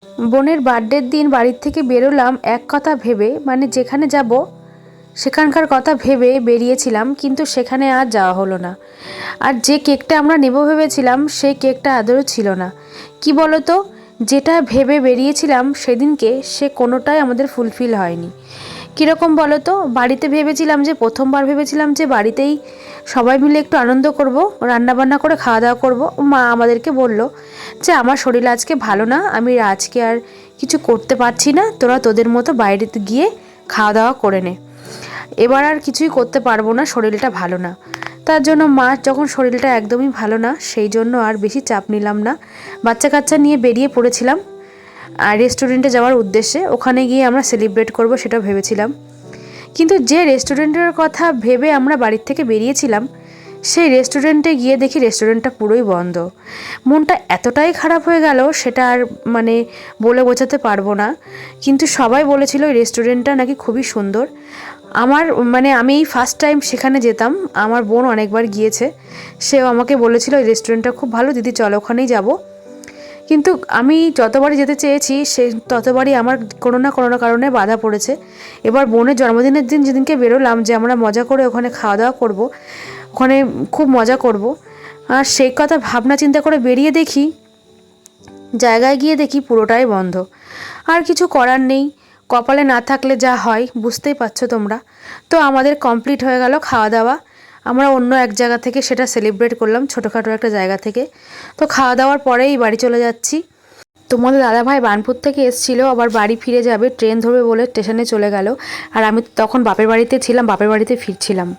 বোনের বার্থডের দিন বাড়ির থেকে বেরোলাম এক কথা ভেবে, মানে যেখানে যাব সেখানকার কথা ভেবে বেরিয়েছিলাম, কিন্তু সেখানে আর যাওয়া হলো না। আর যে কেকটা আমরা নেব ভেবেছিলাম সেই কেকটা আদৌ ছিল না। কি বলো তো, যেটা ভেবে বেরিয়েছিলাম সেদিনকে সে কোনোটাই আমাদের ফুলফিল হয়নি। কীরকম বলো তো, বাড়িতে ভেবেছিলাম যে প্রথমবার ভেবেছিলাম যে বাড়িতেই সবাই মিলে একটু আনন্দ করব, রান্নাবান্না করে খাওয়া দাওয়া করব। মা আমাদেরকে বলল যে আমার শরীর আজকে ভালো না, আমি আজকে আর কিছু করতে পারছি না, তোরা তোদের মতো বাইরেতে গিয়ে খাওয়া দাওয়া করে নে, এবার আর কিছুই করতে পারবো না, শরীরটা ভালো না। তার জন্য মা যখন শরীরটা একদমই ভালো না, সেই জন্য আর বেশি চাপ নিলাম না, বাচ্চা কাচ্চা নিয়ে বেরিয়ে পড়েছিলাম আর রেস্টুরেন্টে যাওয়ার উদ্দেশ্যে। ওখানে গিয়ে আমরা সেলিব্রেট করব সেটা ভেবেছিলাম, কিন্তু যে রেস্টুরেন্টের কথা ভেবে আমরা বাড়ির থেকে বেরিয়েছিলাম সেই রেস্টুরেন্টে গিয়ে দেখি রেস্টুরেন্টটা পুরোই বন্ধ। মনটা এতটাই খারাপ হয়ে গেল সেটা আর মানে বলে বোঝাতে পারবো না। কিন্তু সবাই বলেছিল ওই রেস্টুরেন্টটা নাকি খুবই সুন্দর। আমার মানে আমি এই ফার্স্ট টাইম সেখানে যেতাম, আমার বোন অনেকবার গিয়েছে, সেও আমাকে বলেছিল ওই রেস্টুরেন্টটা খুব ভালো, দিদি চলো ওখানেই যাব। কিন্তু আমি যতবারই যেতে চেয়েছি সে ততবারই আমার কোনো না কোনো কারণে বাধা পড়েছে। এবার বোনের জন্মদিনের দিন যেদিনকে বেরোলাম যে আমরা মজা করে ওখানে খাওয়া দাওয়া করব, ওখানে খুব মজা করব, আর সেই কথা ভাবনা চিন্তা করে বেরিয়ে দেখি জায়গায় গিয়ে দেখি পুরোটাই বন্ধ। আর কিছু করার নেই, কপালে না থাকলে যা হয় বুঝতেই পারছো তোমরা। তো আমাদের কমপ্লিট হয়ে গেল খাওয়া দাওয়া। আমরা অন্য এক জায়গা থেকে সেটা সেলিব্রেট করলাম, ছোটোখাটো একটা জায়গা থেকে। তো খাওয়া দাওয়ার পরেই বাড়ি চলে যাচ্ছি। তোমাদের দাদাভাই বার্নপুর থেকে এসেছিলো, আবার বাড়ি ফিরে যাবে, ট্রেন ধরবে বলে স্টেশনে চলে গেল। আর আমি তখন বাপের বাড়িতে ছিলাম, বাপের বাড়িতে ফিরছিলাম।